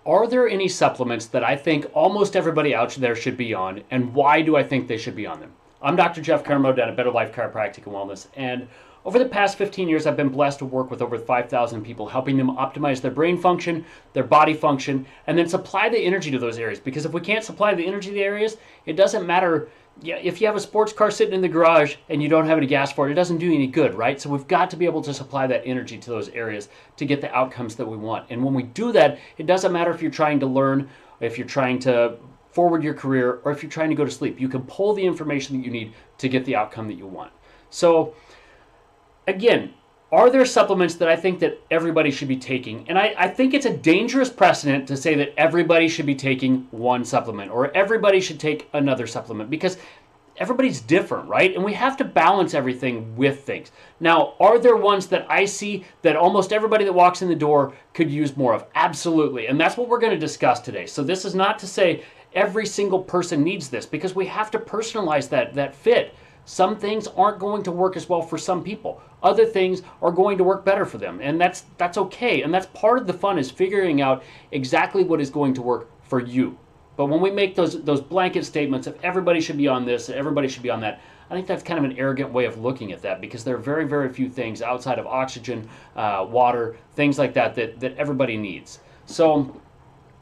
Are there any supplements that I think almost everybody out there should be on, and why do I think they should be on them? I'm Dr. Jeff Cumro down at Better Life Chiropractic Wellness, and over the past 15 years, I've been blessed to work with over 5,000 people, helping them optimize their brain function, their body function, and then supply the energy to those areas. Because if we can't supply the energy to the areas, it doesn't matter. If you have a sports car sitting in the garage and you don't have any gas for it, it doesn't do you any good, right? So we've got to be able to supply that energy to those areas to get the outcomes that we want. And when we do that, it doesn't matter if you're trying to learn, if you're trying to forward your career, or if you're trying to go to sleep. You can pull the information that you need to get the outcome that you want. So again, are there supplements that I think that everybody should be taking? And I think it's a dangerous precedent to say that everybody should be taking one supplement or everybody should take another supplement, because everybody's different, right? And we have to balance everything with things. Now, are there ones that I see that almost everybody that walks in the door could use more of? Absolutely. And that's what we're going to discuss today. So this is not to say every single person needs this, because we have to personalize that fit. Some things aren't going to work as well for some people. Other things are going to work better for them, and that's okay. And that's part of the fun, is figuring out exactly what is going to work for you. But when we make those blanket statements of everybody should be on this, everybody should be on that, I think that's kind of an arrogant way of looking at that, because there are very, very few things outside of oxygen, water, things like that everybody needs. So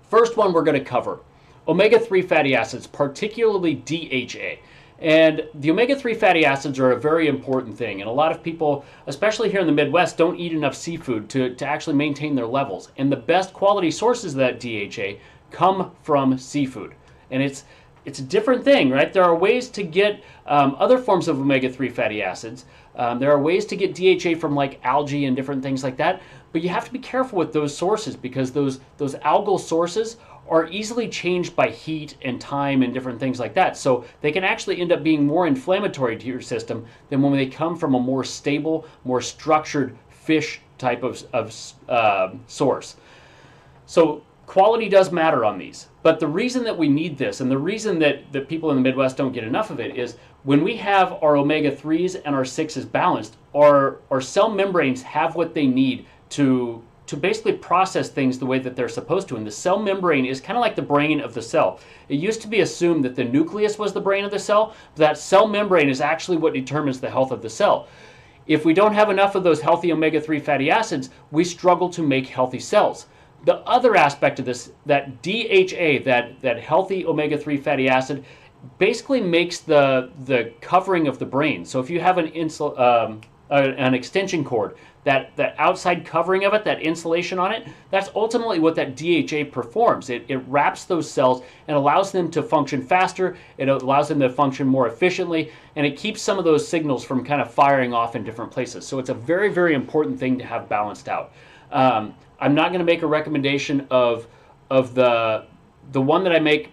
first one we're going to cover, omega-3 fatty acids, particularly DHA. And the omega-3 fatty acids are a very important thing. And a lot of people, especially here in the Midwest, don't eat enough seafood to actually maintain their levels. And the best quality sources of that DHA come from seafood. And it's a different thing, right? There are ways to get other forms of omega-3 fatty acids. There are ways to get DHA from like algae and different things like that. But you have to be careful with those sources, because those algal sources are easily changed by heat and time and different things like that. So they can actually end up being more inflammatory to your system than when they come from a more stable, more structured fish type of source. So quality does matter on these. But the reason that we need this, and the reason that people in the Midwest don't get enough of it, is when we have our omega-3s and our 6s balanced, our cell membranes have what they need to basically process things the way that they're supposed to. And the cell membrane is kind of like the brain of the cell. It used to be assumed that the nucleus was the brain of the cell, but that cell membrane is actually what determines the health of the cell. If we don't have enough of those healthy omega-3 fatty acids, we struggle to make healthy cells. The other aspect of this, that DHA, that healthy omega-3 fatty acid, basically makes the covering of the brain. So if you have an extension cord, that outside covering of it, that insulation on it, that's ultimately what that DHA performs. It wraps those cells and allows them to function faster, it allows them to function more efficiently, and it keeps some of those signals from kind of firing off in different places. So it's a very, very important thing to have balanced out. I'm not going to make a recommendation of the one that I make.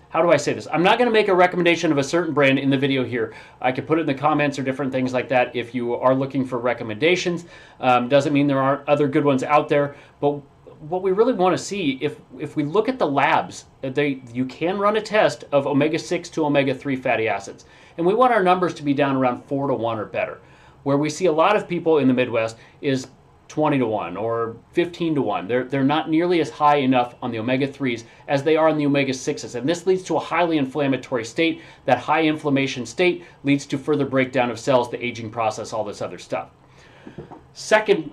How do I say this? I'm not going to make a recommendation of a certain brand in the video here. I could put it in the comments or different things like that if you are looking for recommendations. Doesn't mean there aren't other good ones out there, but what we really want to see, if we look at the labs, you can run a test of omega-6 to omega-3 fatty acids. And we want our numbers to be down around 4 to 1 or better. Where we see a lot of people in the Midwest is 20 to 1 or 15 to 1. They're not nearly as high enough on the omega-3s as they are on the omega-6s. And this leads to a highly inflammatory state. That high inflammation state leads to further breakdown of cells, the aging process, all this other stuff. Second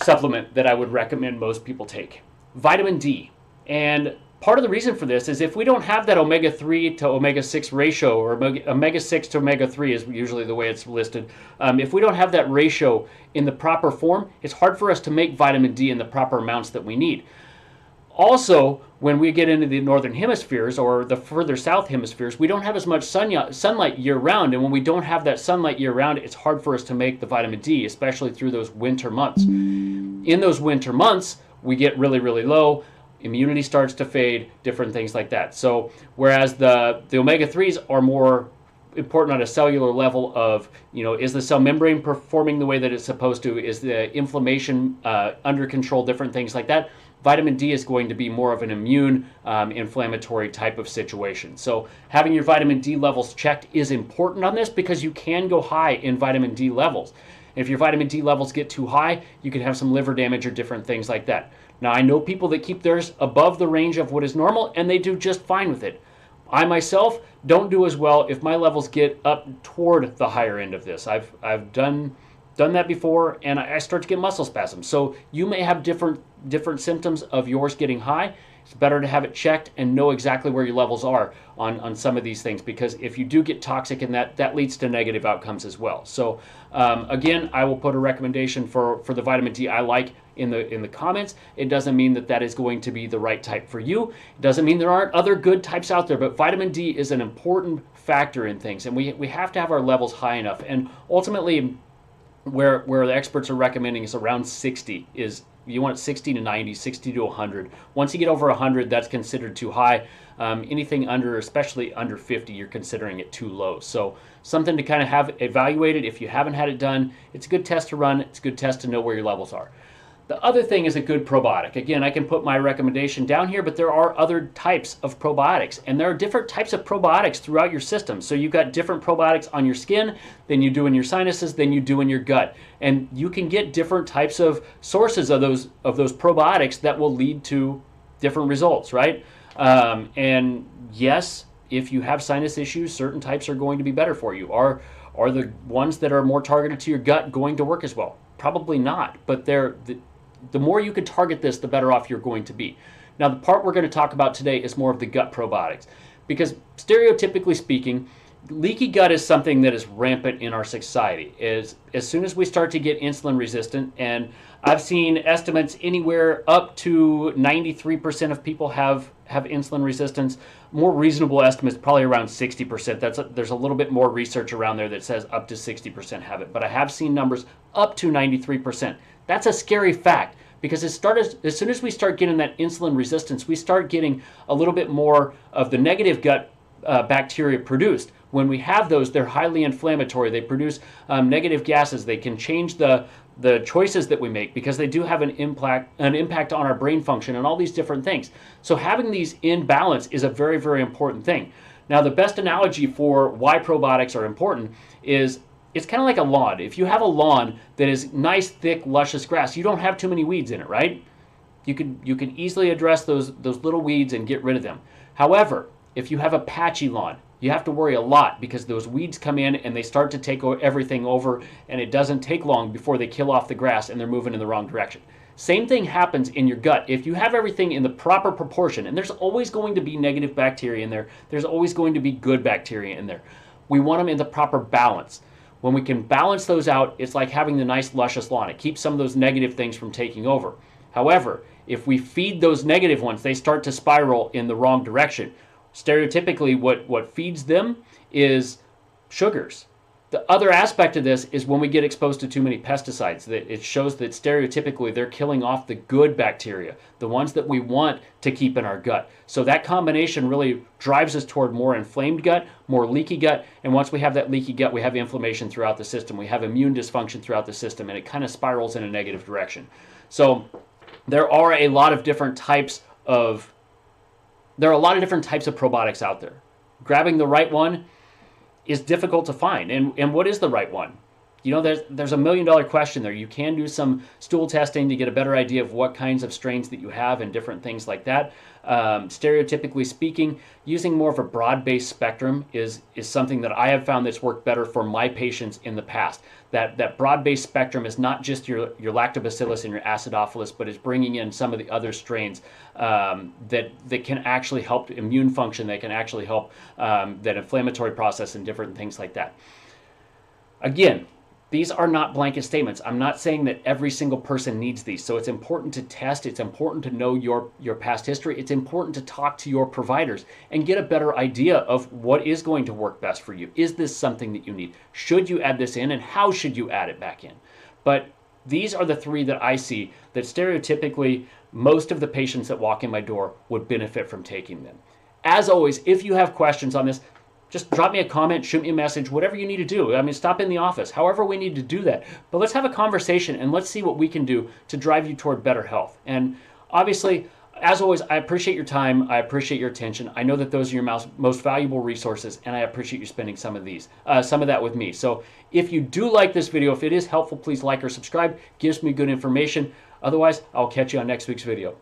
supplement that I would recommend most people take, vitamin D. And part of the reason for this is if we don't have that omega-3 to omega-6 ratio, or omega-6 to omega-3 is usually the way it's listed, if we don't have that ratio in the proper form, it's hard for us to make vitamin D in the proper amounts that we need. Also, when we get into the northern hemispheres or the further south hemispheres, we don't have as much sunlight year-round, and when we don't have that sunlight year-round, it's hard for us to make the vitamin D, especially through those winter months. In those winter months, we get really, really low. Immunity starts to fade, different things like that. So whereas the omega-3s are more important on a cellular level of, is the cell membrane performing the way that it's supposed to? Is the inflammation under control? Different things like that. Vitamin D is going to be more of an immune inflammatory type of situation. So having your vitamin D levels checked is important on this, because you can go high in vitamin D levels. If your vitamin D levels get too high, you can have some liver damage or different things like that. Now, I know people that keep theirs above the range of what is normal, and they do just fine with it. I myself don't do as well if my levels get up toward the higher end of this. I've done that before, and I start to get muscle spasms. So you may have different symptoms of yours getting high. It's better to have it checked and know exactly where your levels are on some of these things, because if you do get toxic, and that leads to negative outcomes as well. So again, I will put a recommendation for the vitamin D I like in the comments. It doesn't mean that is going to be the right type for you. It doesn't mean there aren't other good types out there, but vitamin D is an important factor in things, and we have to have our levels high enough. And ultimately, where the experts are recommending is around 60 is, you want 60 to 90, 60 to 100. Once you get over 100, that's considered too high. Anything under, especially under 50, you're considering it too low. So something to kind of have evaluated. If you haven't had it done, it's a good test to run. It's a good test to know where your levels are. The other thing is a good probiotic. Again, I can put my recommendation down here, but there are other types of probiotics, and there are different types of probiotics throughout your system. So you've got different probiotics on your skin than you do in your sinuses, than you do in your gut. And you can get different types of sources of those probiotics that will lead to different results, right? And yes, if you have sinus issues, certain types are going to be better for you. Are the ones that are more targeted to your gut going to work as well? Probably not, but the more you can target this, the better off you're going to be. Now, the part we're going to talk about today is more of the gut probiotics, because stereotypically speaking, leaky gut is something that is rampant in our society. As soon as we start to get insulin resistant, and I've seen estimates anywhere up to 93% of people have insulin resistance. More reasonable estimates, probably around 60%. There's a little bit more research around there that says up to 60% have it, but I have seen numbers up to 93%. That's a scary fact, because as soon as we start getting that insulin resistance, we start getting a little bit more of the negative gut bacteria produced. When we have those, they're highly inflammatory. They produce negative gases. They can change the choices that we make, because they do have an impact on our brain function and all these different things. So having these in balance is a very, very important thing. Now, the best analogy for why probiotics are important is, it's kind of like a lawn. If you have a lawn that is nice, thick, luscious grass, you don't have too many weeds in it, right? You can easily address those little weeds and get rid of them. However, if you have a patchy lawn, you have to worry a lot, because those weeds come in and they start to take everything over, and it doesn't take long before they kill off the grass and they're moving in the wrong direction. Same thing happens in your gut. If you have everything in the proper proportion, and there's always going to be negative bacteria in there, there's always going to be good bacteria in there. We want them in the proper balance. When we can balance those out, it's like having the nice luscious lawn. It keeps some of those negative things from taking over. However, if we feed those negative ones, they start to spiral in the wrong direction. Stereotypically, what feeds them is sugars. The other aspect of this is when we get exposed to too many pesticides, that it shows that stereotypically they're killing off the good bacteria, the ones that we want to keep in our gut. So that combination really drives us toward more inflamed gut, more leaky gut, and once we have that leaky gut, we have inflammation throughout the system, we have immune dysfunction throughout the system, and it kind of spirals in a negative direction. So there are a lot of different types of probiotics out there. Grabbing the right one is difficult to find. And what is the right one? You know, there's $1 million question there. You can do some stool testing to get a better idea of what kinds of strains that you have and different things like that. Stereotypically speaking, using more of a broad-based spectrum is something that I have found that's worked better for my patients in the past. That broad-based spectrum is not just your lactobacillus and your acidophilus, but is bringing in some of the other strains that can actually help immune function, that can actually help that inflammatory process and different things like that. Again, these are not blanket statements. I'm not saying that every single person needs these. So it's important to test. It's important to know your past history. It's important to talk to your providers and get a better idea of what is going to work best for you. Is this something that you need? Should you add this in, and how should you add it back in? But these are the three that I see that stereotypically most of the patients that walk in my door would benefit from taking them. As always, if you have questions on this, just drop me a comment, shoot me a message, whatever you need to do. I mean, stop in the office, however we need to do that. But let's have a conversation and let's see what we can do to drive you toward better health. And obviously, As always, I appreciate your time. I appreciate your attention. I know that those are your most valuable resources, and I appreciate you spending some of that with me. So if you do like this video, if it is helpful, please like or subscribe. Gives me good information. Otherwise, I'll catch you on next week's video.